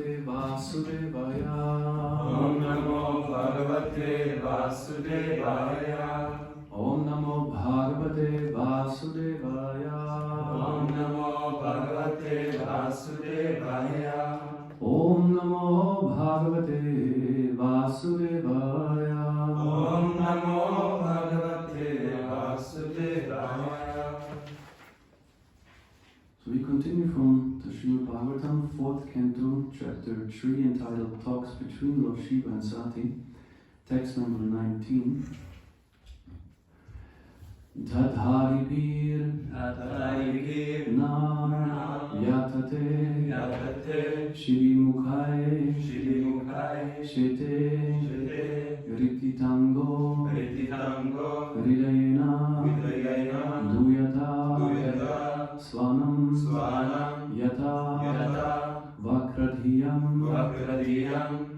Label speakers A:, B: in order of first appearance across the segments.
A: Bhagavate Vasudevaya.
B: Om Namo Bhagavate Vasudevaya.
A: Om Namo Bhagavate Vasudevaya.
B: Om Namo Bhagavate Vasudevaya.
A: Om Namo Bhagavate Vasudevaya.
B: Om Namo Bhagavate Vasudevaya.
A: So we continue from the Srimad Bhagavatam, 4th Canto, Chapter 3, entitled Talks Between Lord Shiva and Sati, text number 19. Tadharibhir na yatate Shri Mukhai Shete Rititango Hridayena Duyata Svanam Yata Vakradhiyam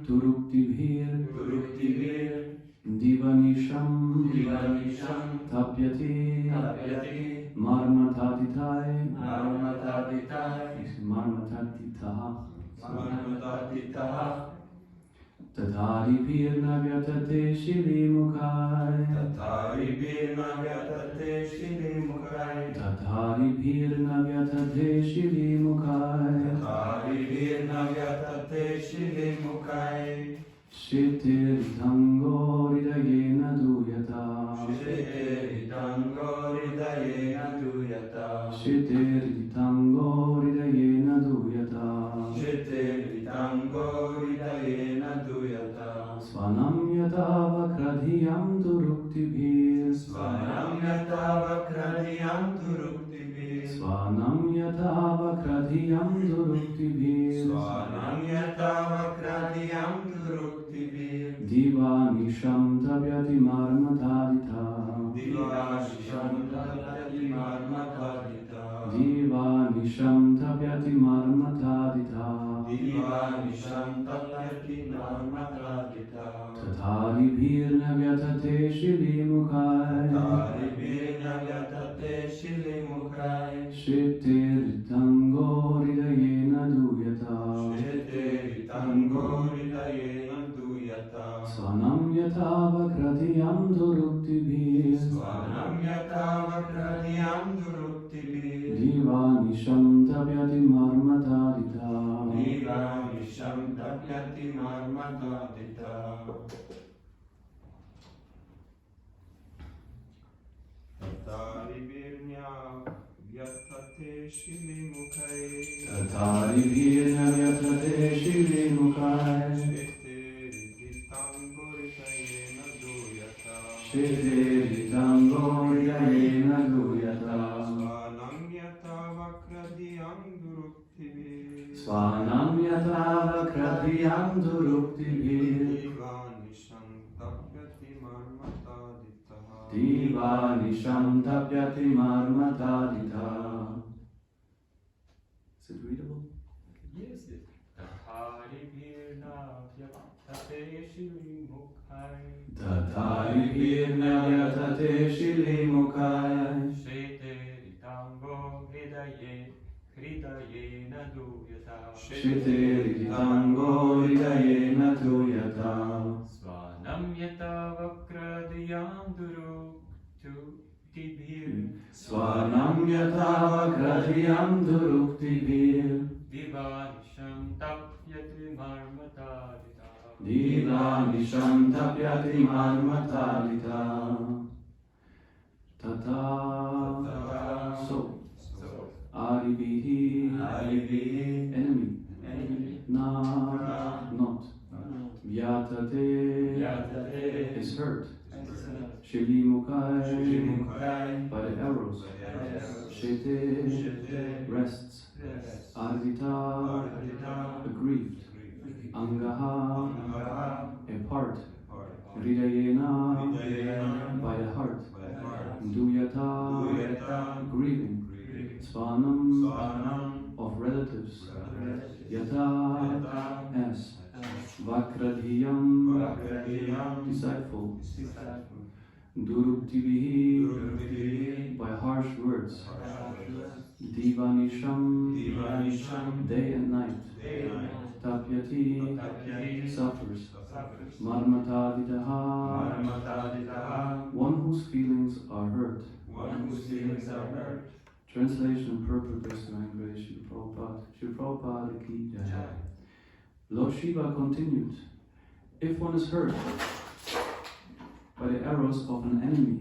A: Turuktibhir Divanisham Tapyati Marmataditai Marmataditaha Tataribhir Navyatate Shri Mukhai Tataribhir Navyatate Shri Mukhai Shitiritango Hridayena Duyata Svanam Yata Vakradhiyam Turuktibhir Divanisham Tapyati Marmatadita Tataribhir Navyatate Shri Mukhai Shitiritango Hridayena Duyata Svanam Yata Vakradhiyam Turuktibhir Divanisham Tapyati Marmatadita Tataribhir Navyatate Shri Mukhai Shitiritango Hridayena Duyata Svanam Yata Vakradhiyam Turuktibhir Divanisham Tapyati Marmatadita. Is it readable?
B: Yes. Tataribhir Navyatate Shri Mukhai
A: Tataribhir Navyatate Shri Mukhai
B: Shitiritango Hridayena Duyata
A: Shitiritango Hridayena Duyata
B: Svanam Yata Vakradhiyam
A: Duruktibhir
B: Divanisham Tapyati Marmatadita
A: Tata. So Aribihi enemy. Not. Vyatate is hurt. Shri Mukhai by the arrows. Shete rests. Ardita aggrieved. Angaha a part. Hridayena by the heart. Duyata grieving. Svanam of relatives. Yata as. Vakradhiyam deceitful. Duruktivihi by harsh words. Divanisham day and night. tapyati,
B: tapyati,
A: suffers.
B: suffers.
A: Marmataditaha, one whose feelings are hurt.
B: One whose feelings are hurt.
A: Translation and purpose to English, Srila Prabhupada. Srila Prabhupada ki jai.
B: Jai.
A: Lord Shiva continued, if one is hurt by the arrows of an enemy,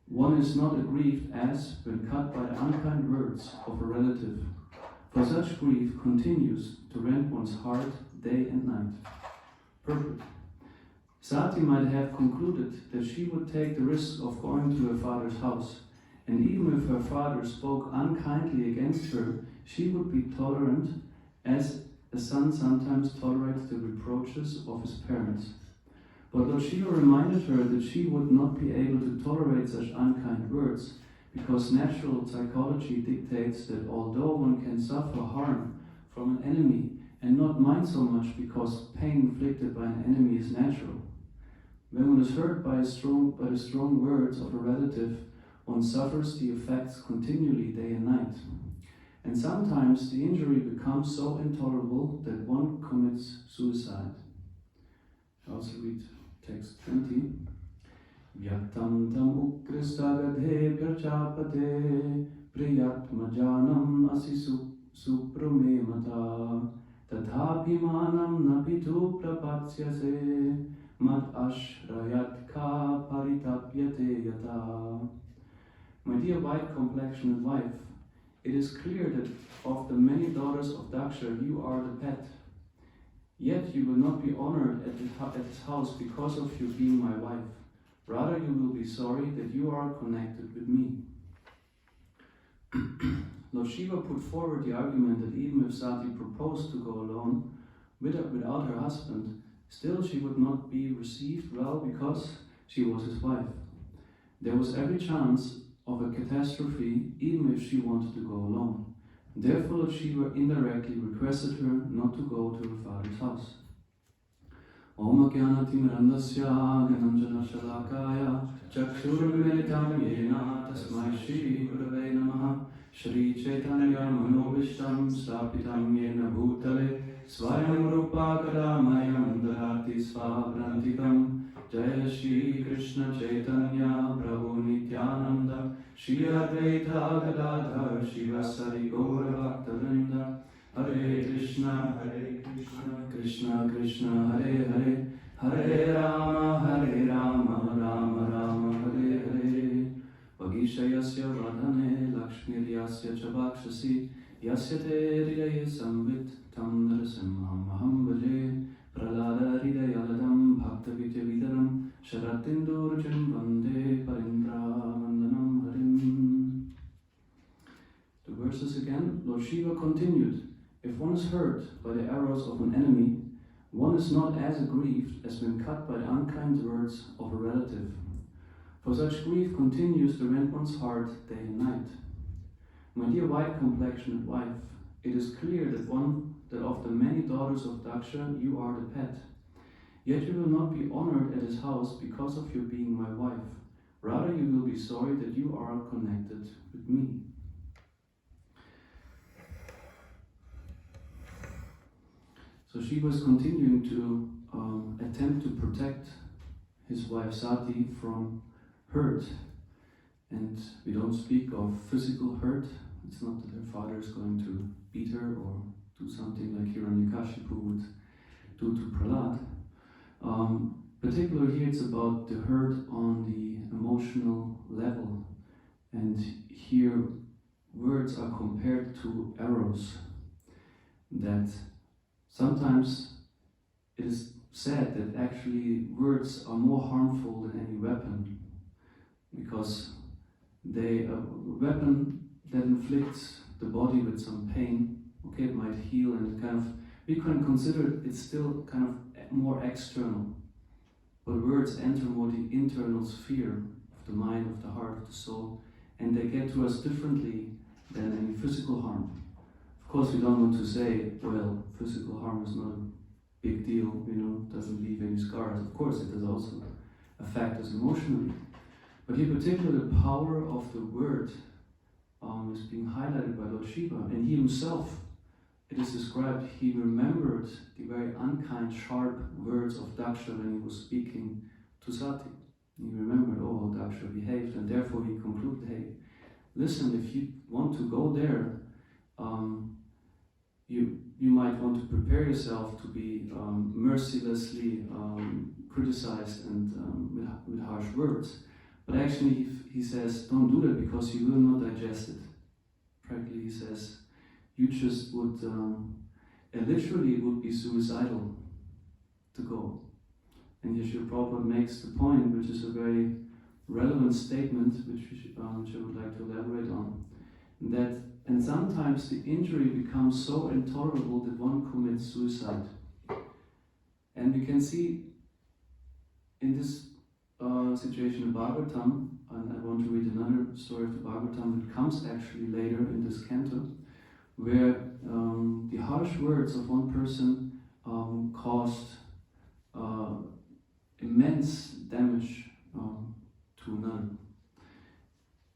A: one is not aggrieved as when cut by the unkind words of a relative, for such grief continues to rend one's heart day and night. Purport. Sati might have concluded that she would take the risk of going to her father's house, and even if her father spoke unkindly against her, she would be tolerant as a son sometimes tolerates the reproaches of his parents. But Lord Shiva reminded her that she would not be able to tolerate such unkind words, because natural psychology dictates that although one can suffer harm from an enemy and not mind so much because pain inflicted by an enemy is natural, when one is hurt by the strong words of a relative, one suffers the effects continually day and night. And sometimes the injury becomes so intolerable that one commits suicide. I also read text 20. Vyaktam tam ukristagadhe prachapate priyatmajanam asisu suprumemata tathabhimanam napitu prapatsyase mat ashrayatka paritapyate yata. My dear white-complexioned wife, it is clear that of the many daughters of Daksha, you are the pet. Yet you will not be honored at his house because of you being my wife. Rather, you will be sorry that you are connected with me. Lord Shiva put forward the argument that even if Sati proposed to go alone without her husband, still she would not be received well because she was his wife. There was every chance of a catastrophe even if she wanted to go alone. Therefore, Lord Shiva indirectly requested her not to go to her father's house. Om Jnanatimirandasya Gananjana Shalakaya Chakshurmilitam Yena Tasmai Shri Gurave Namaha Shri Chaitanya Manobishtam Stapitam Yena Bhutale Swayam Rupa Kadamayam Dharati Svabrantikam Jaya Shri Krishna Chaitanya Prabhu Nityananda Shri Advaita Gadadhar Shivasari Gaura Bhaktavinda Hare Krishna, Krishna Krishna, Hare Hare, Hare Rama, Rama Rama, Hare Hare. Vagishayasya Vadhane, Lakshmiryasya Chabakshasi, Yasyate Hridaye Samvit, Tam Narasimham Aham Bhaje, Pralada Hridayaladam, Bhaktavitya Vidaram, Sharatindur Vande Parindra Vandanam Harim. The verses again, Lord Shiva continued. If one is hurt by the arrows of an enemy, one is not as aggrieved as when cut by the unkind words of a relative. For such grief continues to rend one's heart day and night. My dear white-complexioned wife, it is clear that of the many daughters of Daksha, you are the pet. Yet you will not be honored at his house because of your being my wife. Rather, you will be sorry that you are connected with me. So she was continuing to attempt to protect his wife Sati from hurt. And we don't speak of physical hurt. It's not that her father is going to beat her or do something like Hiranyakashipu would do to Prahlad. Particularly here it's about the hurt on the emotional level. And here words are compared to arrows that sometimes it is said that actually words are more harmful than any weapon, because a weapon that inflicts the body with some pain, okay, it might heal and we can consider it still kind of more external, but words enter more the internal sphere of the mind, of the heart, of the soul, and they get to us differently than any physical harm. Of course, we don't want to say, well, physical harm is not a big deal, doesn't leave any scars. Of course, it does also affect us emotionally. But here, particularly, the power of the word is being highlighted by Lord Shiva, and he himself it is described he remembered the very unkind, sharp words of Daksha when he was speaking to Sati. He remembered, oh, how Daksha behaved, and therefore he concluded, hey, listen, if you want to go there, you might want to prepare yourself to be mercilessly criticized and with harsh words. But actually, he says, don't do that because you will not digest it. Practically, he says, you just would, literally it would be suicidal to go. And Yeshua Prabhupada makes the point, which is a very relevant statement, which I would like to elaborate on, that and sometimes the injury becomes so intolerable that one commits suicide. And we can see in this situation in Bhagavatam, and I want to read another story of the Bhagavatam that comes actually later in this canto, where the harsh words of one person caused immense damage to another.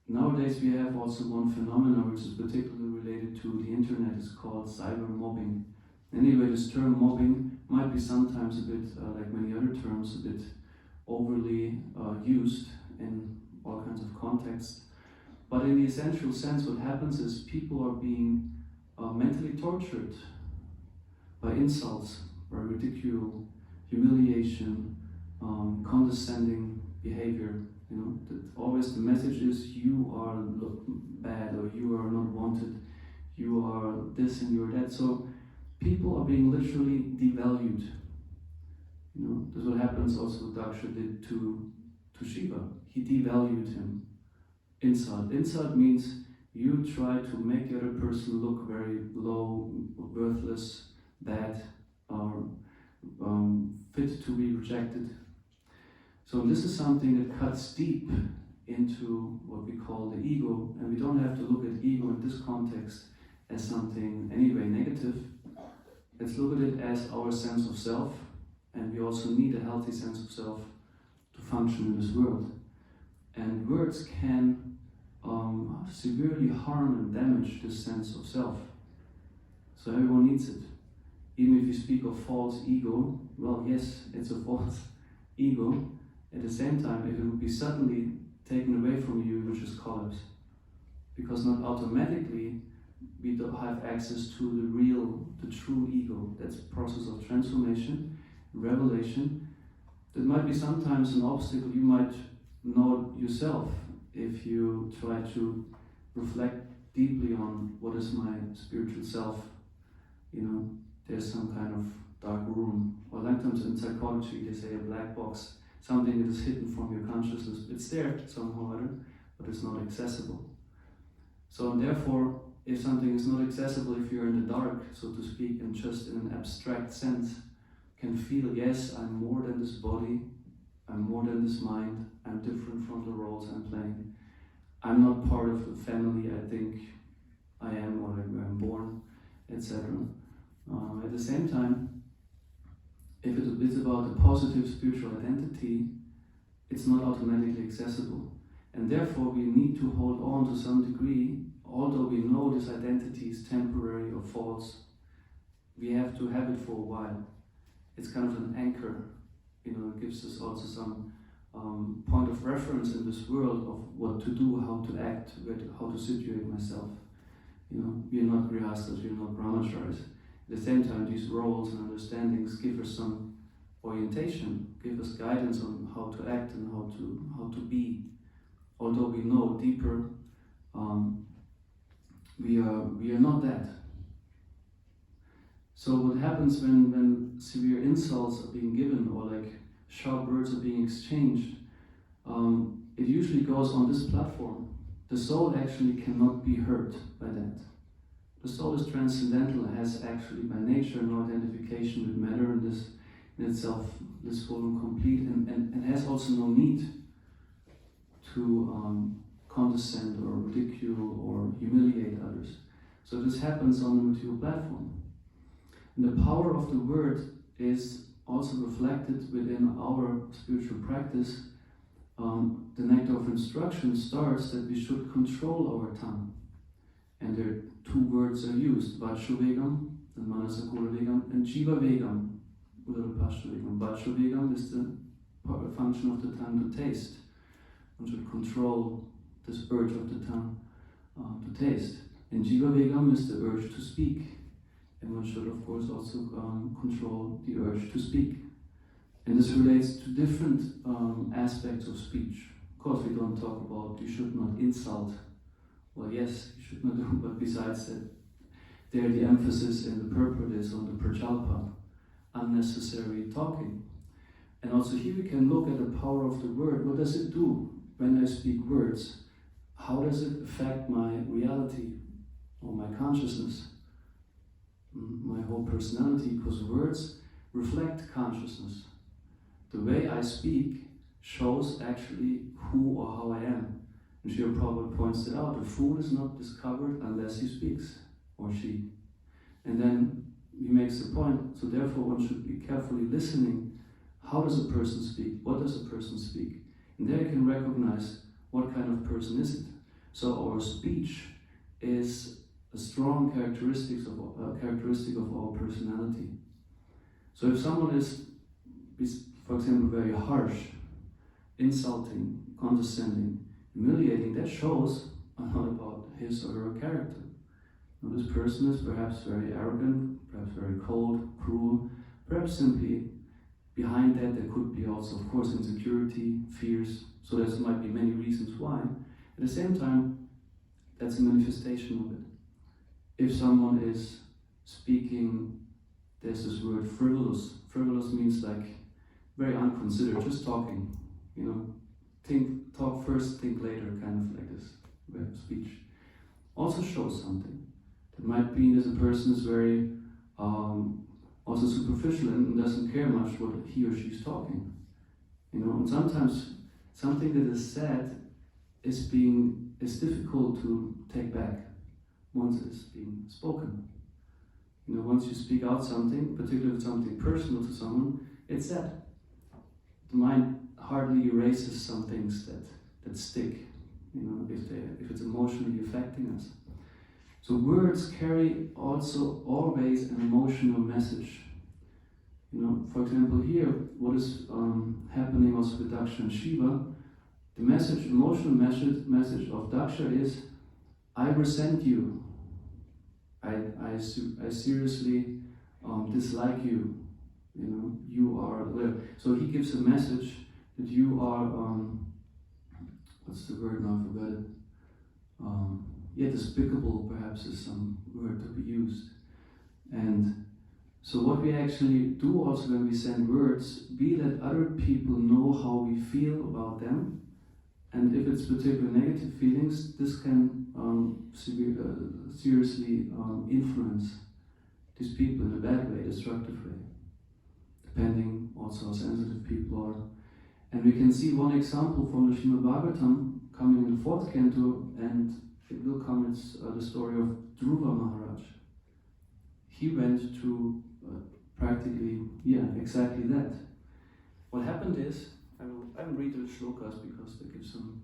A: Nowadays we have also one phenomenon which is particularly related to the internet. It's called cyber mobbing. Anyway, this term mobbing might be sometimes a bit, like many other terms, a bit overly used in all kinds of contexts. But in the essential sense, what happens is people are being mentally tortured by insults, by ridicule, humiliation, condescending behavior. You know, that always the message is you are bad, or you are not wanted, you are this and you are that. So people are being literally devalued. You know, this is what happens also Daksha did to Shiva. He devalued him. Insult. Insult means you try to make the other person look very low, worthless, bad, or fit to be rejected. So this is something that cuts deep into what we call the ego, and we don't have to look at ego in this context as something anyway negative. Let's look at it as our sense of self, and we also need a healthy sense of self to function in this world. And words can severely harm and damage this sense of self. So everyone needs it. Even if you speak of false ego, well, yes, it's a false ego. At the same time, if it would be suddenly taken away from you, you would just collapse. Because not automatically we don't have access to the true ego. That's a process of transformation, revelation. That might be sometimes an obstacle you might know yourself if you try to reflect deeply on what is my spiritual self. You know, there's some kind of dark room, or sometimes in psychology they say a black box, something that is hidden from your consciousness. It's there somehow or other, but it's not accessible. So and therefore, if something is not accessible, if you're in the dark, so to speak, and just in an abstract sense, can feel, yes, I'm more than this body, I'm more than this mind, I'm different from the roles I'm playing. I'm not part of the family I think I am or where I'm born, etc. At the same time, if it's about a positive spiritual identity, it's not automatically accessible. And therefore we need to hold on to some degree, although we know this identity is temporary or false, we have to have it for a while. It's kind of an anchor, you know, it gives us also some point of reference in this world of what to do, how to act, how to situate myself. You know, we are not grihastas, we are not brahmacharis. At the same time, these roles and understandings give us some orientation, give us guidance on how to act and how to be. Although we know deeper, we are not that. So what happens when severe insults are being given or like sharp words are being exchanged, it usually goes on this platform. The soul actually cannot be hurt by that. The soul is transcendental, has actually by nature no identification with matter and this in itself blissful and complete, and has also no need to condescend or ridicule or humiliate others. So this happens on the material platform. And the power of the word is also reflected within our spiritual practice. The nectar of instruction starts that we should control our tongue. And there two words are used, Vachuvegam and Manasakura Vegam, and Jiva Vegam, Udara Vegam. Vacha Vegam is the function of the tongue to taste. One should control this urge of the tongue to taste. And Jiva Vegam is the urge to speak. And one should, of course, also control the urge to speak. And this relates to different aspects of speech. Of course, we don't talk about you should not insult. Well, yes, you should not do, but besides that, there the emphasis and the purport is on the prajalpa, unnecessary talking. And also here we can look at the power of the word. What does it do when I speak words? How does it affect my reality or my consciousness, my whole personality? Because words reflect consciousness. The way I speak shows actually who or how I am. And Srila Prabhupada points it out. The fool is not discovered unless he speaks, or she. And then he makes the point, so therefore one should be carefully listening. How does a person speak? What does a person speak? And there you can recognize what kind of person is it. So our speech is a strong characteristic of our personality. So if someone is, for example, very harsh, insulting, condescending, humiliating, that shows a lot about his or her character. Now, this person is perhaps very arrogant, perhaps very cold, cruel, perhaps simply behind that there could be also, of course, insecurity, fears, so there might be many reasons why. At the same time, that's a manifestation of it. If someone is speaking, there's this word frivolous. Frivolous means like very unconsidered, just talking, talk first, think later, kind of like this way of speech. Also shows something. It might be that a person is very also superficial and doesn't care much what he or she is talking. And sometimes something that is said is difficult to take back once it's being spoken. Once you speak out something, particularly something personal to someone, it's said. The mind hardly erases some things that stick, if it's emotionally affecting us. So words carry also always an emotional message. For example, here, what is happening also with Daksha and Shiva, the emotional message of Daksha is, I resent you. I seriously dislike you. You are. So he gives a message that you are. What's the word now? I forgot it. Despicable perhaps is some word to be used. And so what we actually do also when we send words, be that other people know how we feel about them, and if it's particularly negative feelings, this can seriously influence these people in a bad way, destructive way, depending also how sensitive people are. And we can see one example from the Srimad Bhagavatam coming in the 4th canto, and it will come, it's the story of Dhruva Maharaj. He went to practically, exactly that. What happened is, I will read the shlokas because they give some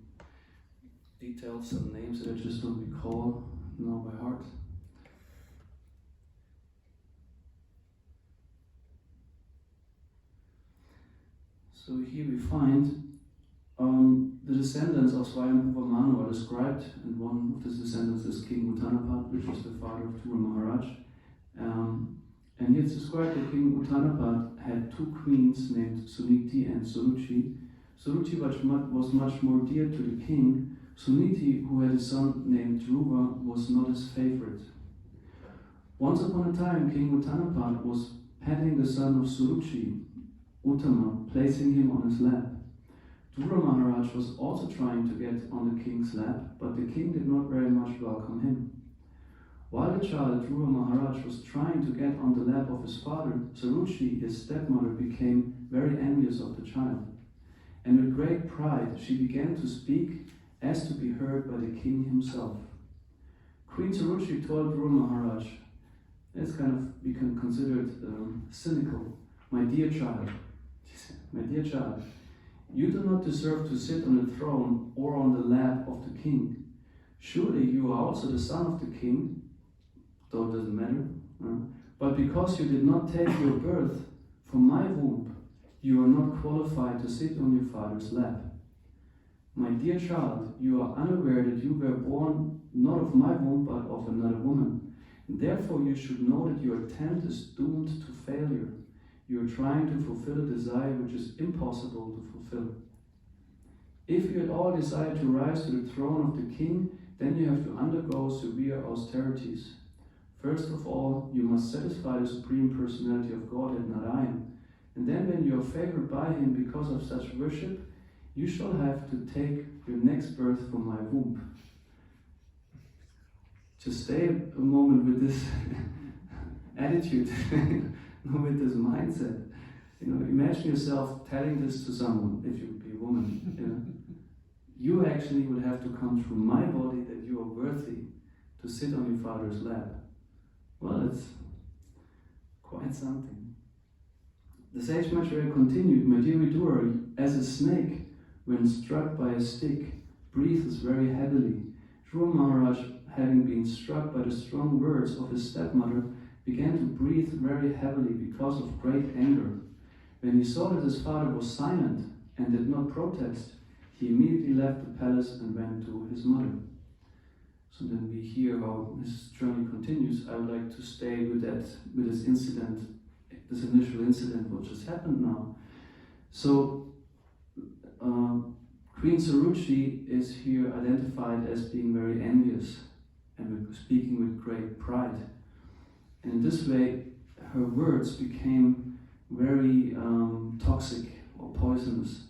A: details, some names that I just don't recall now by heart. So here we find the descendants of Swayambhuva Manu are described, and one of the descendants is King Uttanapat, which is the father of Dhruva Maharaj. And it's described that King Uttanapat had 2 queens named Suniti and Suruchi. Suruchi was much more dear to the king. Suniti, who had a son named Dhruva, was not his favorite. Once upon a time, King Uttanapat was petting the son of Suruchi, Uttama, placing him on his lap. Dhruva Maharaj was also trying to get on the king's lap, but the king did not very much welcome him. While the child, Dhruva Maharaj, was trying to get on the lap of his father, Suruchi, his stepmother, became very envious of the child. And with great pride, she began to speak as to be heard by the king himself. Queen Suruchi told Dhruva Maharaj, it's kind of, we can consider it cynical. My dear child, she said, my dear child, you do not deserve to sit on the throne or on the lap of the king. Surely you are also the son of the king, though it doesn't matter. But But because you did not take your birth from my womb, you are not qualified to sit on your father's lap. My dear child, you are unaware that you were born not of my womb, but of another woman. Therefore, you should know that your attempt is doomed to failure. You are trying to fulfill a desire which is impossible to fulfill. If you at all desire to rise to the throne of the king, then you have to undergo severe austerities. First of all, you must satisfy the Supreme Personality of Godhead Narayan, and then when you are favored by him because of such worship, you shall have to take your next birth from my womb. Just stay a moment with this attitude, with this mindset. Imagine yourself telling this to someone, if you would be a woman. You actually would have to come through my body that you are worthy to sit on your father's lap. Well, it's quite something. The sage Maitreya continued, my dear Vidura, as a snake, when struck by a stick, breathes very heavily. Dhruva Maharaj, having been struck by the strong words of his stepmother, began to breathe very heavily because of great anger. When he saw that his father was silent and did not protest, he immediately left the palace and went to his mother. So then we hear how his journey continues. I would like to stay with this incident, this initial incident what just happened now. So Queen Suruchi is here identified as being very envious and speaking with great pride. And in this way, her words became very toxic or poisonous.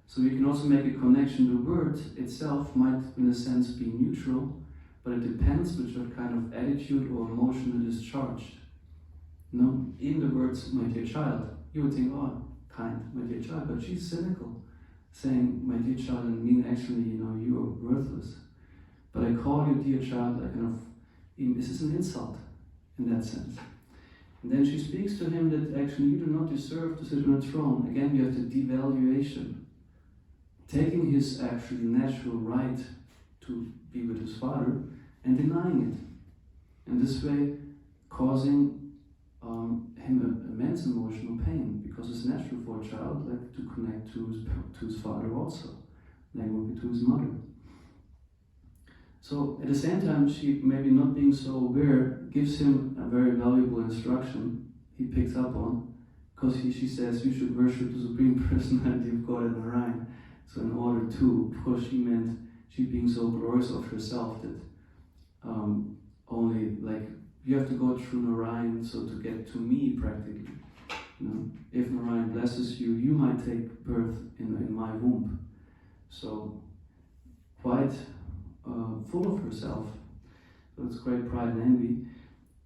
A: So we can also make a connection. The word itself might, in a sense, be neutral, but it depends with what kind of attitude or emotion it is charged. Even the words, my dear child, you would think, oh, kind, my dear child, but she's cynical, saying, my dear child, and mean actually, you are worthless. But I call you dear child, this is an insult in that sense. And then she speaks to him that actually you do not deserve to sit on a throne. Again, you have the devaluation. Taking his actually natural right to be with his father and denying it. And this way causing him immense emotional pain, because it's natural for a child to connect to his father also, like would be to his mother. So at the same time, she, maybe not being so aware, gives him a very valuable instruction he picks up on, because she says you should worship the Supreme Personality of Godhead Narayan. So in order to, of course, she meant she being so glorious of herself that only you have to go through Narayan so to get to me practically. If Narayan blesses you, you might take birth in my womb. So quite full of herself. So it's great pride and envy.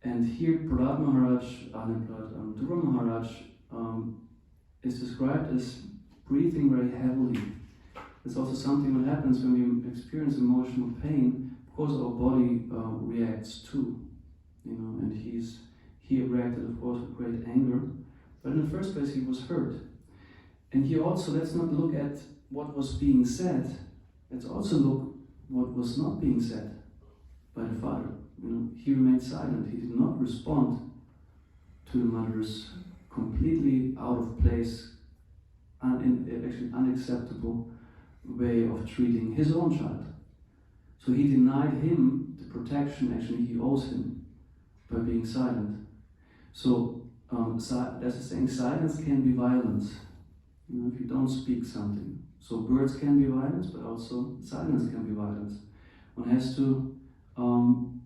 A: And here Dhruva Maharaj is described as breathing very heavily. It's also something that happens when we experience emotional pain. Of course, our body reacts too, and he reacted, of course, with great anger. But in the first place, he was hurt. And here also, let's not look at what was being said. Let's also look what was not being said by the father. He remained silent. He did not respond to the mother's completely out of place, actually unacceptable way of treating his own child. So he denied him the protection actually he owes him by being silent. So there's a saying, silence can be violence. If you don't speak something. So words can be violence, but also silence can be violence. One has to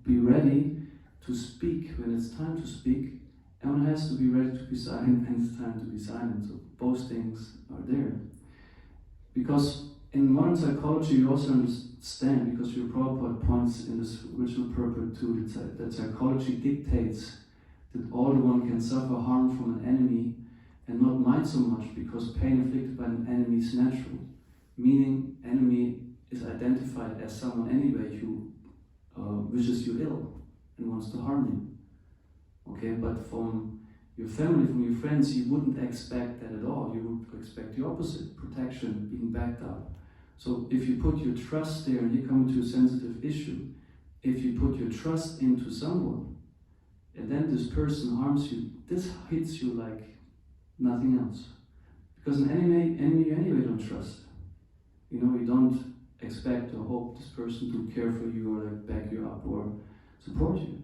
A: be ready to speak when it's time to speak, and one has to be ready to be silent when it's time to be silent. So both things are there. Because in modern psychology, you also understand, because your Prabhupada points in this original purport too, that psychology dictates that all one can suffer harm from an enemy and not mind so much, because pain inflicted by an enemy is natural. Meaning, enemy is identified as someone anyway who wishes you ill and wants to harm you. Okay, but from your family, from your friends, you wouldn't expect that at all. You would expect the opposite, protection, being backed up. So if you put your trust there, and you come to a sensitive issue, if you put your trust into someone, and then this person harms you, this hits you like nothing else. Because an enemy you anyway don't trust. You know, you don't expect or hope this person to care for you or like back you up or support you.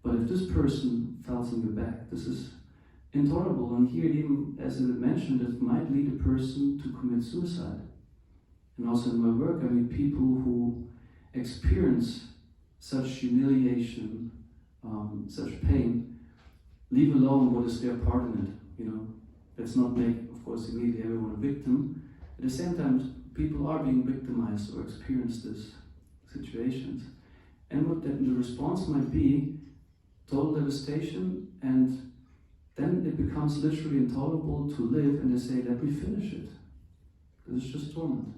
A: But if this person falls on your back, this is intolerable. And here, even as it mentioned, it might lead a person to commit suicide. And also in my work, I meet people who experience such humiliation, such pain, leave alone what is their part in it. You know, let's not make, of course, immediately everyone a victim. At the same time, people are being victimized or experience these situations. And what then the response might be total devastation, and then it becomes literally intolerable to live, and they say, let me finish it. This is just torment.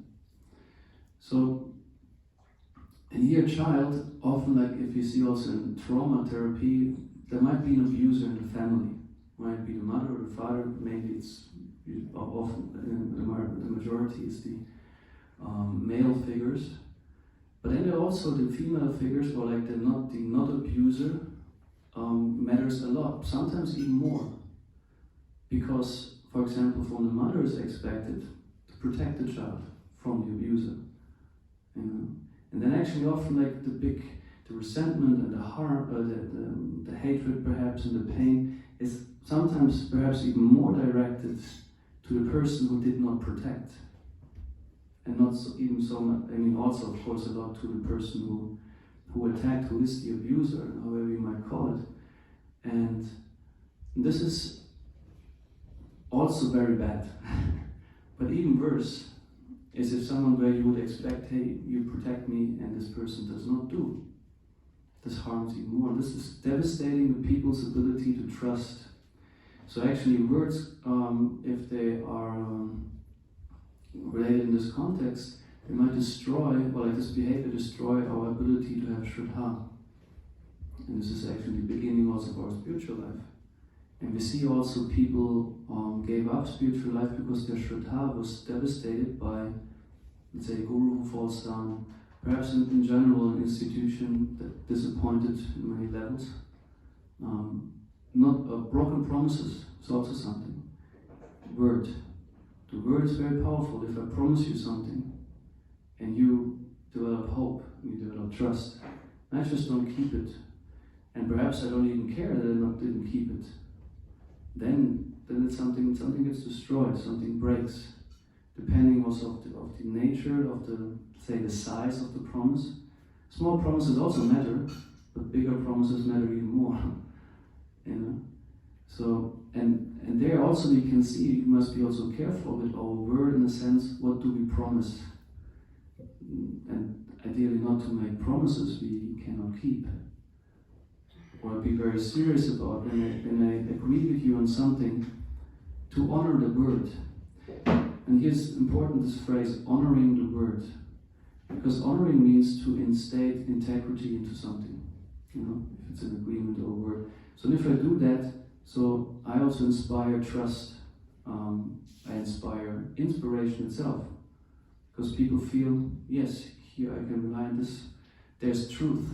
A: So, and here a child, often like if you see also in trauma therapy, there might be an abuser in the family. Might be the mother or the father, mainly it's often, the majority is the male figures. But then there are also the female figures, or like the not abuser, matters a lot, sometimes even more. Because, for example, from the mother is expected to protect the child from the abuser. You know? And then actually often like the resentment and the harm, the hatred perhaps and the pain is sometimes perhaps even more directed to the person who did not protect. And not so, even so much, I mean also of course a lot to the person who attacked, who is the abuser, however you might call it. And this is also very bad. But even worse is if someone where you would expect, hey, you protect me, and this person does not do. This harms even more. This is devastating the people's ability to trust. So actually words, if they are related in this context, they might destroy, or like this behavior destroy our ability to have Shraddha. And this is actually the beginning also of our spiritual life. And we see also people gave up spiritual life because their Shraddha was devastated by, let's say, a guru who falls down, perhaps in general an institution that disappointed in many levels. Broken promises is also something. Word. The word is very powerful. If I promise you something and you develop hope, you develop trust, I just don't keep it. And perhaps I don't even care that I didn't keep it. Then it's something gets destroyed, something breaks. Depending also of the nature of the size of the promise. Small promises also matter, but bigger promises matter even more. You know? So, and there also we can see, we must be also careful with our word in the sense, what do we promise? And ideally not to make promises we cannot keep. Or be very serious about when I agree with you on something, to honor the word. And here's important, this phrase, honoring the word. Because honoring means to instate integrity into something. You know, if it's an agreement or a word. So if I do that, so I also inspire trust. I inspire inspiration itself. Because people feel, yes, here I can rely on this. There's truth.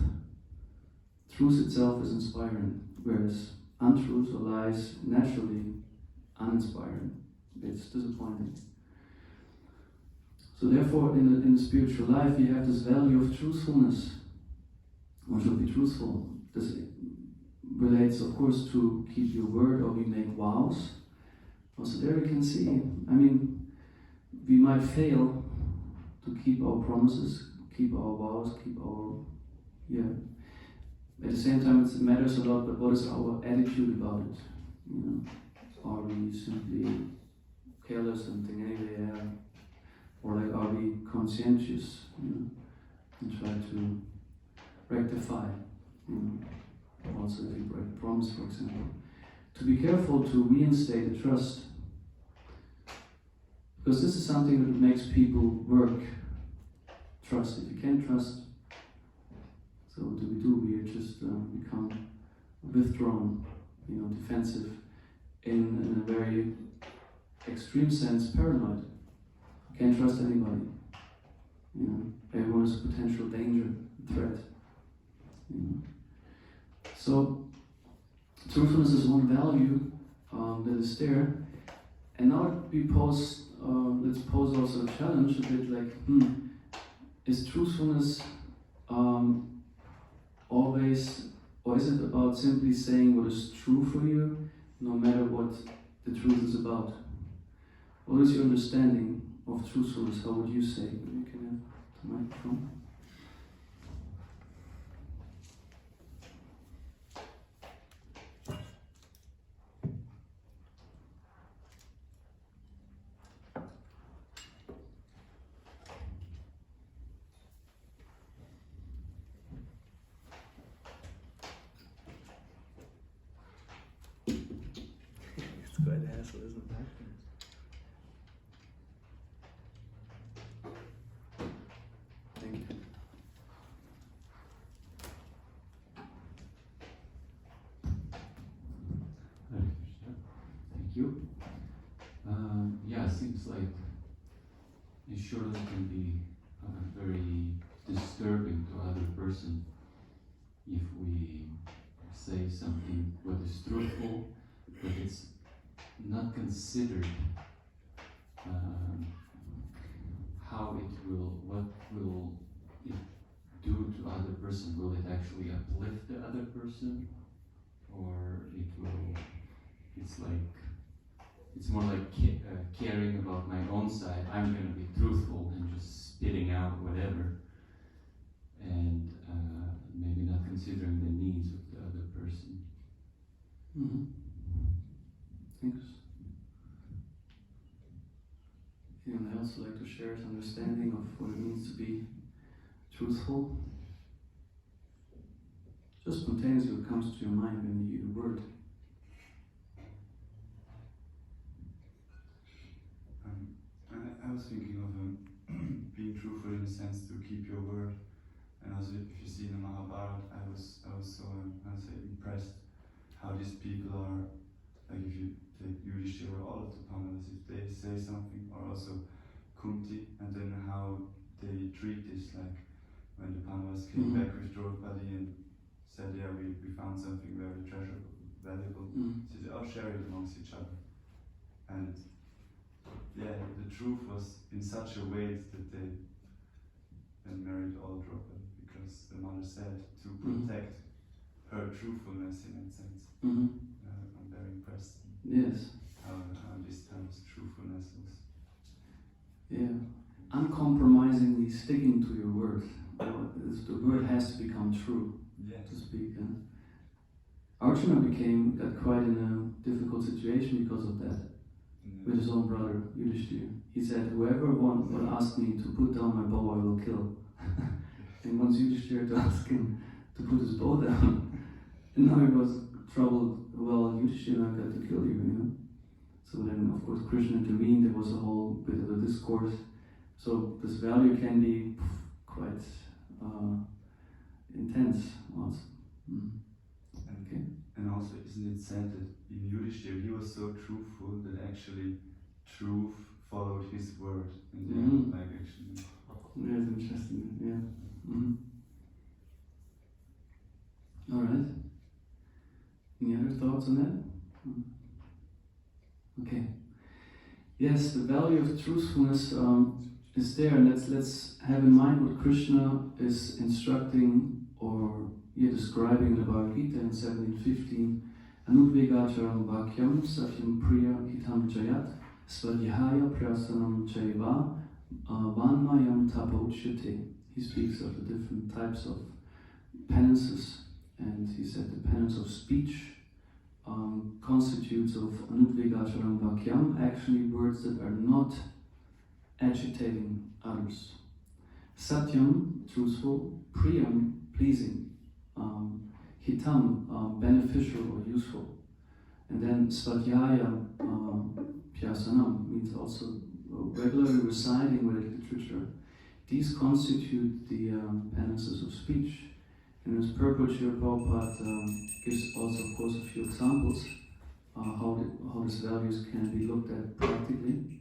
A: Truth itself is inspiring, whereas untruths or lies naturally uninspiring. It's disappointing. So therefore, in the spiritual life, you have this value of truthfulness. One should be truthful. This relates, of course, to keep your word, or we make vows. Also there you can see, I mean, we might fail to keep our promises, keep our vows, keep our, At the same time, it matters a lot, but what is our attitude about it? You know, are we simply careless and think anyway, or like are we conscientious, you know, and try to rectify, you know, also if you break a promise, for example. To be careful to reinstate the trust, because this is something that makes people work. Trust. If you can't trust, so what do? We just become withdrawn, you know, defensive, in a very extreme sense, paranoid. You can't trust anybody. You know, everyone is a potential danger, threat. You know. So truthfulness is one value that is there. And now let's pose also a challenge a bit like, is truthfulness always, or is it about simply saying what is true for you, no matter what the truth is about? What is your understanding of truthfulness? How would you say? You can have the microphone.
B: It's quite a hassle, isn't it?
A: Thank you.
C: Thank you. Yeah, seems like it surely can be very disturbing to other person if we say something what is truthful, but it's not considered what will it do to other person? Will it actually uplift the other person, or it's more like caring about my own side. I'm going to be truthful and just spitting out whatever, and maybe not considering the needs of the other person.
A: Mm-hmm. Thanks. Anyone else would like to share his understanding of what it means to be truthful? Just spontaneously what comes to your mind when you use the word.
B: I was thinking of being truthful in the sense to keep your word, and also if you see in the Mahabharata, I was so impressed how these people are. Like if you take Yudhishthira or all of the Pandavas, if they say something, or also Kunti, and then how they treat this, like when the Pandavas came back with Draupadi and said, yeah, we found something very treasurable, valuable. So they all share it amongst each other. And yeah, the truth was in such a way that they then married all Draupadi, because the mother said to protect her truthfulness in that sense. I'm very impressed.
A: Yes.
B: How this time's truthfulness was.
A: Yeah. Uncompromisingly sticking to your word. The word has to become true, to speak. Arjuna got quite in a difficult situation because of that. With his own brother, Yudhishthira. He said, whoever will ask me to put down my bow, I will kill. And once Yudhishthira asked him to put his bow down, and now he was troubled, well, Yudhishthira got to kill you, So then, of course, Krishna intervened. There was a whole bit of a discourse. So this value can be quite intense also. Okay.
B: And also, isn't it said that in Yudhishthira he was so truthful that actually truth followed his word in the end, like actually.
A: Yeah, it's interesting. Yeah. All right. Any other thoughts on that? Okay. Yes, the value of truthfulness is there, and let's have in mind what Krishna is instructing or describing in the Bhagavad Gita in 17:15. Anudvegacharam vakyam satyam priya hitam jayat svadhyaya prasanam chaiva vanmayam tapochyate. He speaks of the different types of penances, and he said the penance of speech constitutes of anudvegacharam vakyam, actually words that are not agitating others. Satyam, truthful, priyam, pleasing, hitam, beneficial or useful. And then svadhyaya pyasanam means also regularly reciting Vedic literature. These constitute the penances of speech. And as purport here, Prabhupada gives also, of course, a few examples how these values can be looked at practically.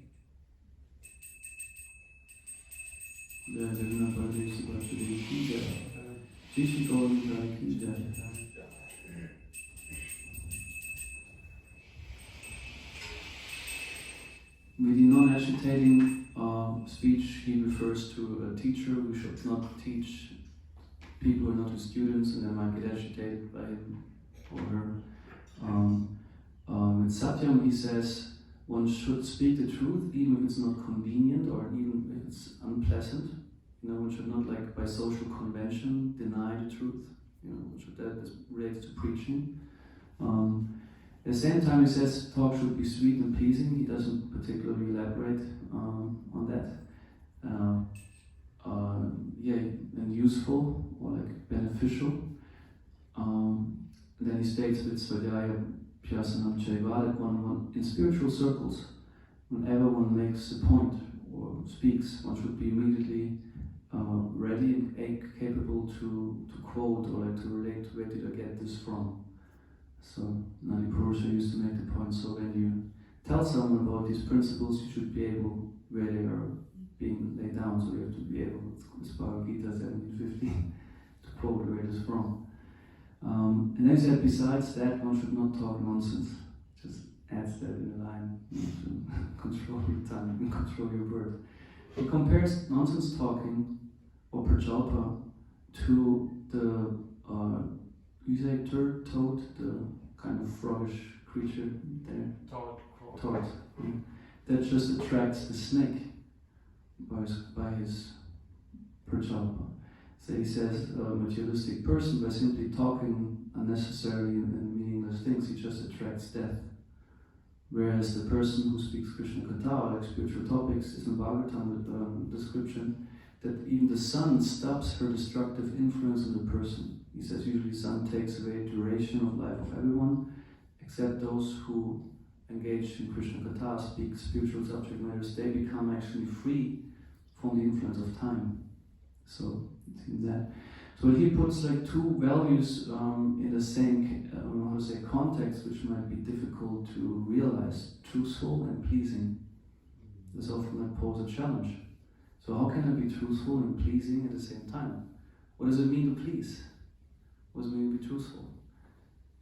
A: with the non-agitating speech, he refers to a teacher who should not teach people and not to students, and they might get agitated by him or her. With Satyam, he says one should speak the truth even if it's not convenient or even if it's unpleasant. You know, one should not, like by social convention, deny the truth. You know, that is related to preaching. At the same time, he says talk should be sweet and pleasing. He doesn't particularly elaborate on that. And useful or like beneficial. Then he states with Svadhyaya Pyasanam Chaiva that one in spiritual circles, whenever one makes a point or speaks, one should be immediately ready and capable to quote or like to relate to where did I get this from. So Nadi Purusha used to make the point, so when you tell someone about these principles, you should be able where they are being laid down, so you have to be able, it's Bhagavad Gita 17:15, to quote where it is from. And then he said, besides that, one should not talk nonsense. Just adds that in the line, you know, to control your tongue and control your words. He compares nonsense talking, or prajalpa, to the, you say toad, the kind of froggish creature there? Toad. That just attracts the snake by his prajalpa. So he says a materialistic person, by simply talking unnecessary and meaningless things, he just attracts death. Whereas the person who speaks Krishna Katha, like spiritual topics, is in Bhagavatam description that even the sun stops her destructive influence on the person. He says usually sun takes away duration of life of everyone, except those who engage in Krishna Katha, speak spiritual subject matters, they become actually free from the influence of time. So it seems that. So he puts like two values in the same context, which might be difficult to realize: truthful and pleasing. This often might pose a challenge. So how can I be truthful and pleasing at the same time? What does it mean to please? What does it mean to be truthful?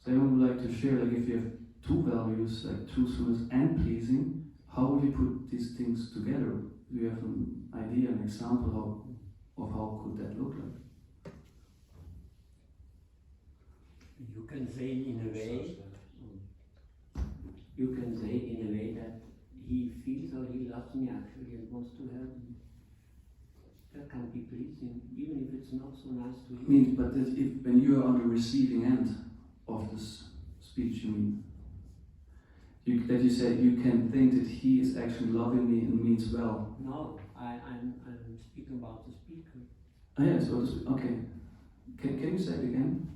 A: So anyone would like to share, like if you have two values, like truthfulness and pleasing, how would you put these things together? Do you have an idea, an example of how could that look like?
D: You can say in a way that he feels or he loves me actually and wants to help me. That can be pleasing, even if it's not so nice to hear.
A: Means, but if when you are on the receiving end of this speech, you mean that you say you can think that he is actually loving me and means well.
D: No, I'm speaking about the speaker.
A: Ah yes, okay. Can you say it again?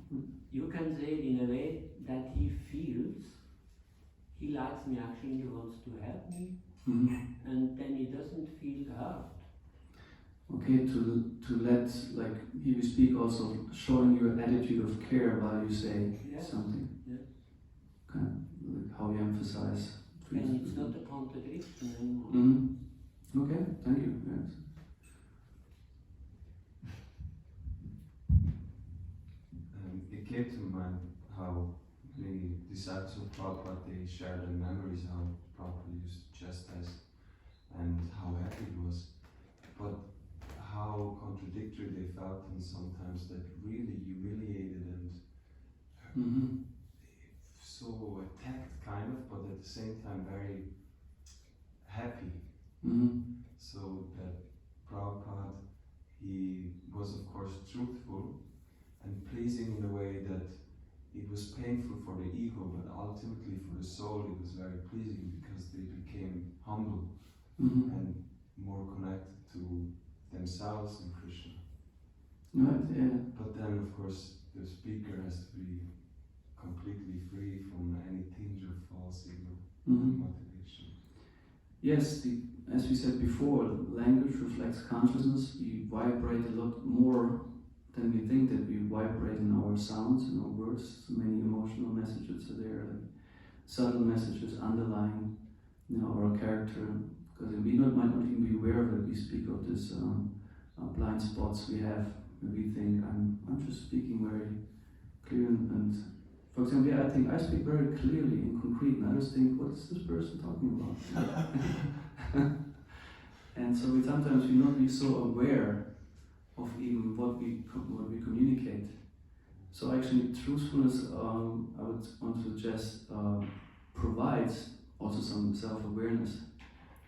D: You can say it in a way that he feels he likes me actually, he wants to help me, and then he doesn't feel hurt.
A: Okay, to let, like, he will speak also showing your attitude of care while you say something.
D: Yes.
A: Kind of like how you emphasize.
D: And it's not a contradiction anymore.
A: Okay, thank you. Yes.
E: It came to mind how the disciples of Prabhupada, they shared their memories how Prabhupada used to chastise and how happy he was, but how contradictory they felt, and sometimes that really humiliated and so attacked kind of, but at the same time very happy. So that Prabhupada, he was of course truthful and pleasing in a way that it was painful for the ego, but ultimately for the soul it was very pleasing because they became humble and more connected to themselves and Krishna.
A: Right, yeah.
E: But then of course the speaker has to be completely free from any tinge of false ego motivation.
A: Yes, as we said before, language reflects consciousness. We vibrate a lot more than we think that we vibrate in our sounds, in our words. So many emotional messages are there, like subtle messages underlying, our character. Because we might not even be aware of it. We speak of this blind spots we have, where we think I'm just speaking very clear and For example, yeah, I think I speak very clearly and concrete, and I just think, what is this person talking about? And so sometimes we not be so aware of even what we communicate. So actually, truthfulness, I would want to suggest, provides also some self-awareness.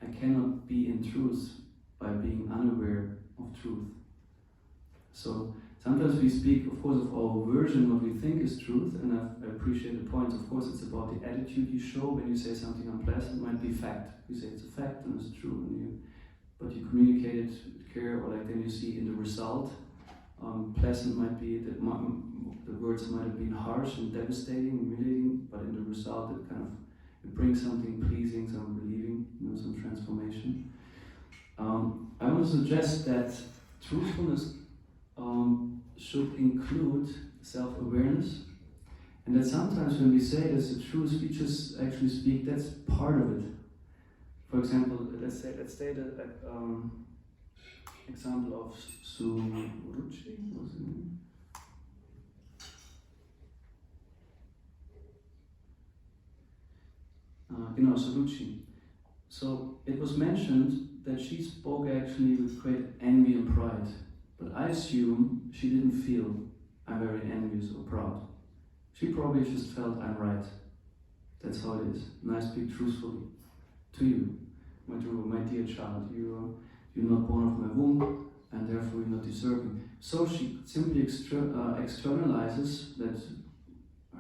A: I cannot be in truth by being unaware of truth. So sometimes we speak, of course, of our version, what we think is truth, and I appreciate the points. Of course, it's about the attitude you show when you say something unpleasant. It might be fact. You say it's a fact and it's true, but you communicate it with care, or like then you see in the result. Pleasant might be that the words might have been harsh and devastating, humiliating, but in the result it brings something pleasing, some relieving, some transformation. I want to suggest that truthfulness should include self-awareness, and that sometimes when we say there's the truth, we just actually speak, that's part of it. For example, let's take the example of Zurich. What was it? Zurich. So it was mentioned that she spoke actually with great envy and pride, but I assume she didn't feel I'm very envious or proud. She probably just felt I'm right. That's how it is, and I speak truthfully to you, my dear child. You're not born of my womb, and therefore you're not deserving. So she simply externalizes that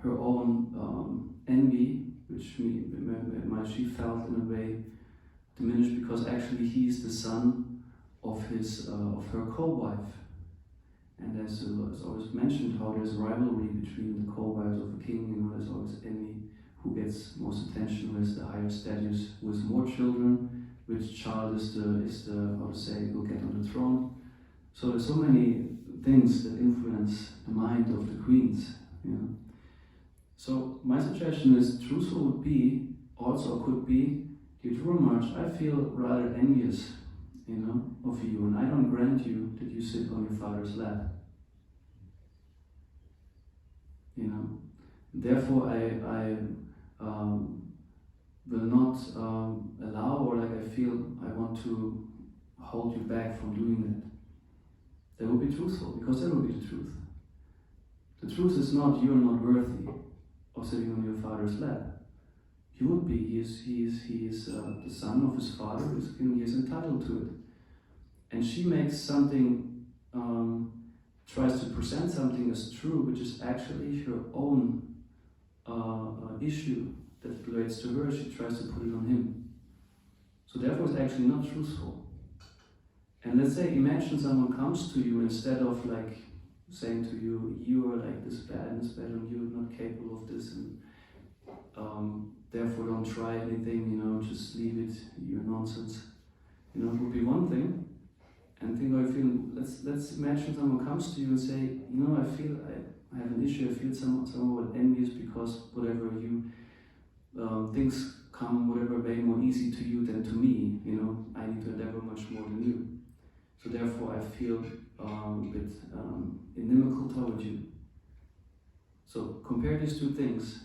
A: her own envy, which she felt in a way diminished, because actually he's the son of her co-wife. And as always mentioned, how there's rivalry between the co-wives of a king, there's always envy, who gets most attention, who has the higher status, who has more children, which child is the how to say, will get on the throne. So there's so many things that influence the mind of the queens. So my suggestion is, truthful would be, also could be, Dear Maharaj, I feel rather envious, of you, and I don't grant you that you sit on your father's lap. Therefore I will not allow, or like I feel I want to hold you back from doing that. That would be truthful, because that would be the truth. The truth is not, you are not worthy of sitting on your father's lap. He would be, he is the son of his father, he is entitled to it. And she makes something, tries to present something as true, which is actually her own issue that relates to her. She tries to put it on him. So therefore it's actually not truthful. And let's say, imagine someone comes to you, instead of like saying to you, you are like this bad, and you're not capable of this, and therefore don't try anything, just leave it, you're nonsense. It would be one thing. And think how you feel. Let's imagine someone comes to you and say, I feel I have an issue, I feel somewhat envious because whatever you, things come whatever way more easy to you than to me, I need to endeavor much more than you. So therefore I feel a bit inimical toward you. So compare these two things.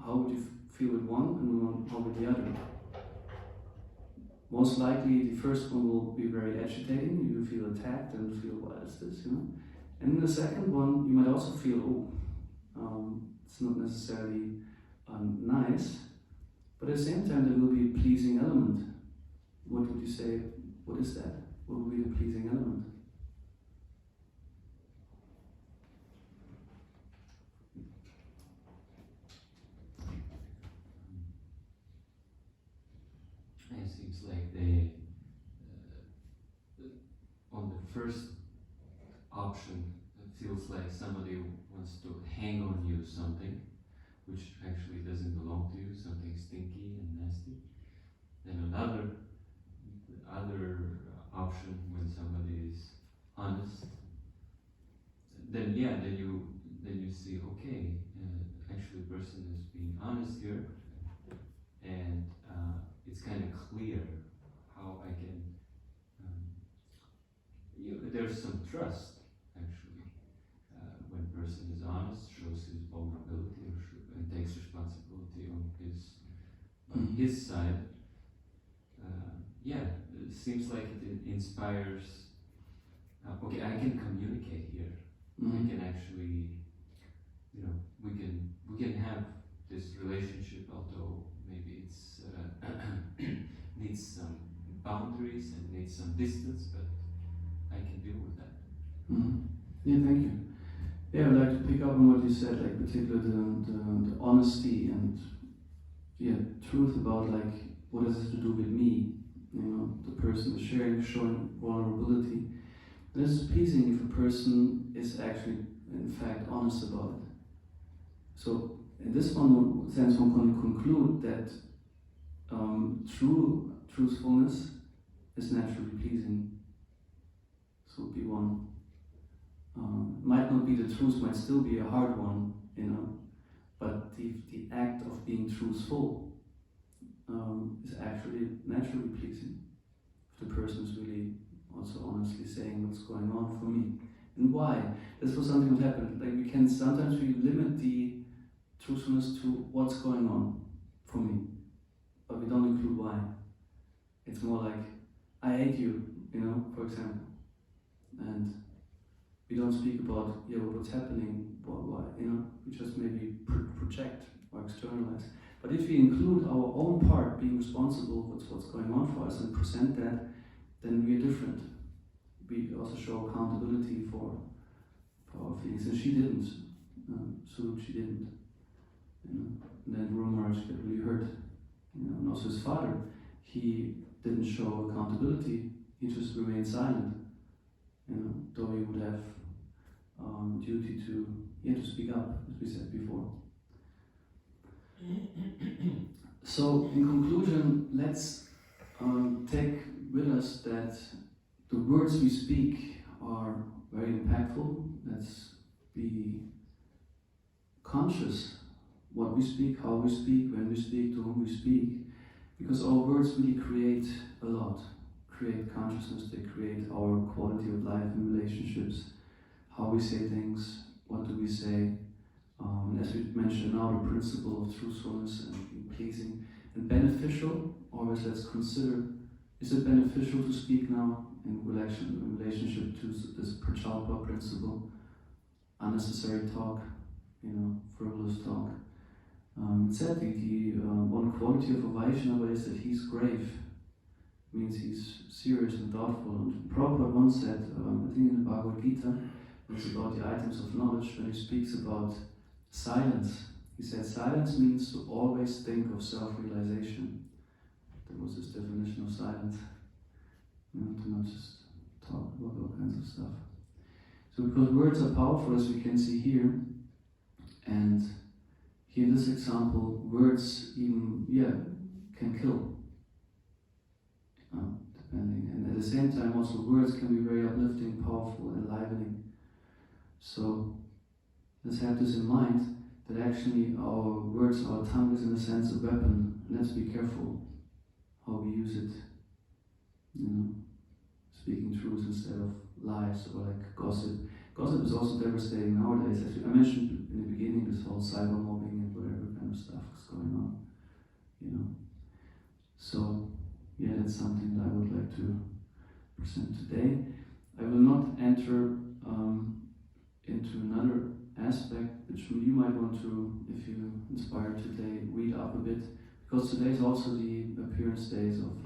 A: How would you feel with one, and how with the other? Most likely the first one will be very agitating, you feel attacked and feel, what is this, And in the second one, you might also feel, it's not necessarily nice, but at the same time there will be a pleasing element. What would you say, what is that? What will be the pleasing element?
C: It seems like on the first option, it feels like somebody wants to hang on you something, which actually doesn't belong to you, something stinky and nasty. Then the other option, when somebody is honest, then you see, okay, actually the person is being honest here, and it's kind of clear how I can, there's some trust actually, when a person is honest, shows his vulnerability, or on his side, yeah, it seems like it inspires. Okay, I can communicate here. I can actually, we can have this relationship, although maybe it's needs some boundaries and needs some distance, but I can deal with that.
A: Yeah, thank you. Yeah, I'd like to pick up on what you said, like particularly the honesty and truth about like what has to do with me, the person is sharing, showing vulnerability. And this is pleasing if a person is actually, in fact, honest about it. So, in this sense, one can conclude that true truthfulness is naturally pleasing. So, be one. Might not be the truth, might still be a hard one, but the act of being truthful is actually naturally pleasing. If the person is really also honestly saying what's going on for me and why. This was something that happened. Like sometimes we limit the truthfulness to what's going on for me, but we don't include why. It's more like I hate you, for example, and we don't speak about what's happening, why, we just maybe project or externalize. But if we include our own part, being responsible for what's going on for us, and present that, then we are different. We also show accountability for our feelings, and she didn't. She didn't. And then Guru Maharaj got really hurt. And also his father, he didn't show accountability. He just remained silent. Though he would have duty to speak up, as we said before. So, in conclusion, let's take with us that the words we speak are very impactful. Let's be conscious what we speak, how we speak, when we speak, to whom we speak, because our words really create a lot, create consciousness, they create our quality of life and relationships, how we say things, what do we say. As we mentioned now, the principle of truthfulness and being pleasing and beneficial. Always let's consider, is it beneficial to speak now in relationship to this Prachalpa principle? Unnecessary talk, frivolous talk. It said one quality of a Vaishnava is that he's grave. It means he's serious and thoughtful. And Prabhupada once said, I think in the Bhagavad Gita, it's about the items of knowledge, when he speaks about silence. He said, silence means to always think of self-realization. That was his definition of silence. To not just talk about all kinds of stuff. So because words are powerful, as we can see here, and here in this example, words even, can kill. Depending. And at the same time also words can be very uplifting, powerful, enlivening. So let's have this in mind, that actually our words, our tongue is in a sense a weapon. Let's be careful how we use it. Speaking truth instead of lies or like gossip. Gossip is also devastating nowadays. As I mentioned in the beginning, this whole cyber mobbing and whatever kind of stuff is going on. So that's something that I would like to present today. I will not enter into another aspect which you might want to, if you're inspired today, read up a bit, because today is also the appearance days of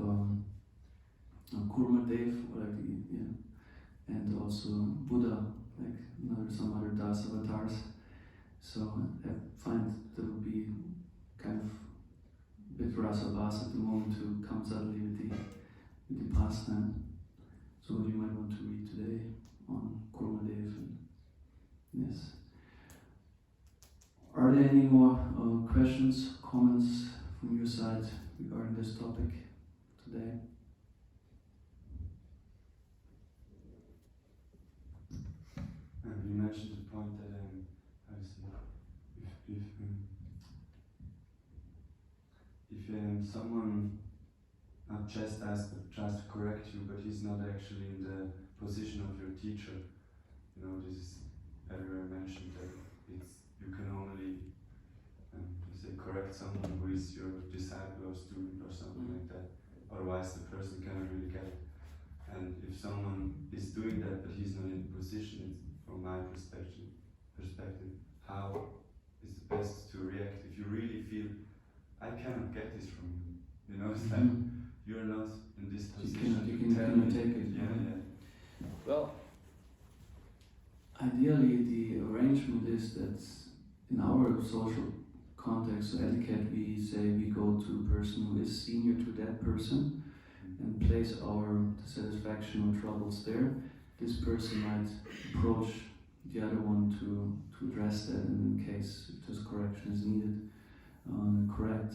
A: Kurmadev, or like and also Buddha, like some other Das avatars. So I find that would be kind of a bit rasa-basa at the moment to come suddenly with the pastime. So what you might want to read today on Kurmadev. Yes. Are there any more questions, comments from your side regarding this topic today?
B: You mentioned the point that if someone not chastises but tries to correct you, but he's not actually in the position of your teacher, this is earlier mentioned that you can only say, correct someone who is your disciple or student or something like that. Otherwise, the person cannot really get it. And if someone is doing that, but he's not in position, from my perspective, how is the best to react? If you really feel, I cannot get this from you, you know, it's like you're not in this position.
A: You cannot take it.
B: Yeah.
A: Well, ideally, the arrangement is that in our social context, so etiquette, we say we go to a person who is senior to that person and place our dissatisfaction or troubles there. This person might approach the other one to address that, and in case if this correction is needed, correct.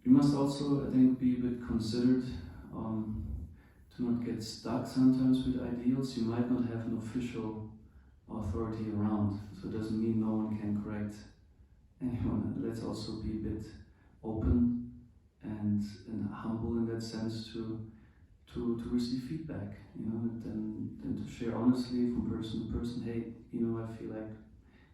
A: You must also, I think, be a bit considered to not get stuck sometimes with ideals. You might not have an official authority around, so it doesn't mean no one can correct anyone. Let's also be a bit open and humble in that sense to receive feedback, you know, and to share honestly from person to person. Hey, you know, I feel like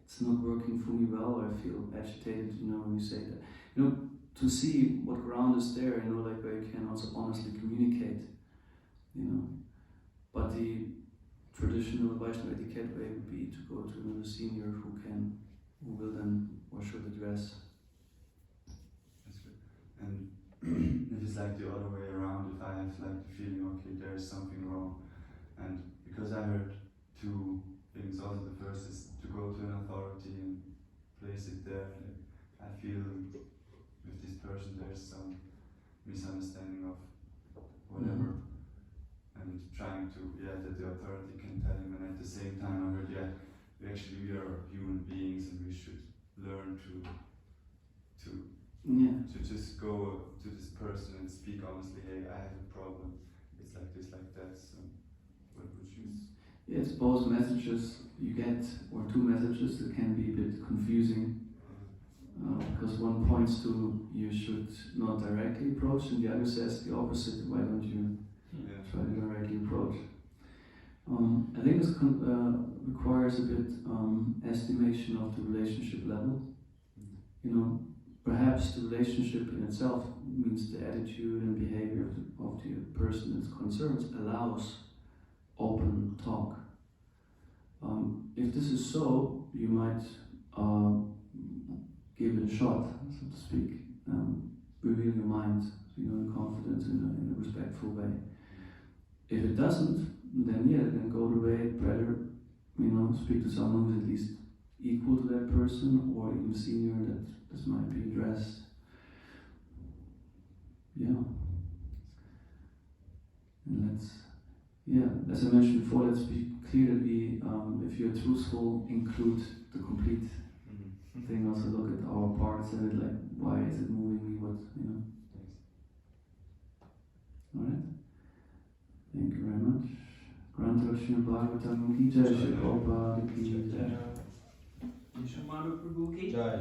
A: it's not working for me well, or I feel agitated, you know, when you say that. You know, to see what ground is there, you know, like where you can also honestly communicate, you know. But the traditional Vaishnava etiquette way would be to go to another senior who will then or should address.
B: That's good. And if it's like the other way around, if I have like the feeling, okay, there is something wrong, and because I heard two things, also the first is to go to an authority and place it there. Like, I feel with this person there's some misunderstanding of whatever, and trying to, that the authority can tell him, and at the same time I heard, we are human beings and we should learn to just go to this person and speak honestly. Hey, I have a problem. It's like this, like that. So, what would you?
A: Yeah, it's both messages you get, or two messages that can be a bit confusing. Because one points to you should not directly approach, and the other says the opposite. Why don't you try to directly approach? I think this requires a bit estimation of the relationship level. You know, perhaps the relationship in itself means the attitude and behavior of the person that's concerned allows open talk. If this is so, you might give it a shot, so to speak. Reveal your mind, you know, in confidence, in a respectful way. If it doesn't, then go the way better, you know, speak to someone who's at least equal to that person, or even senior, that this might be addressed. Yeah. And as I mentioned before, let's be clear that we, if you're truthful, include the complete thing. Also look at our parts and it, like, why is it moving me? What, you know? All right. Thank you very much. Granta Srimad Bhagavatam ki jai, Shri Prabhupada ki jai.
F: Shamana Prabhu ki jai.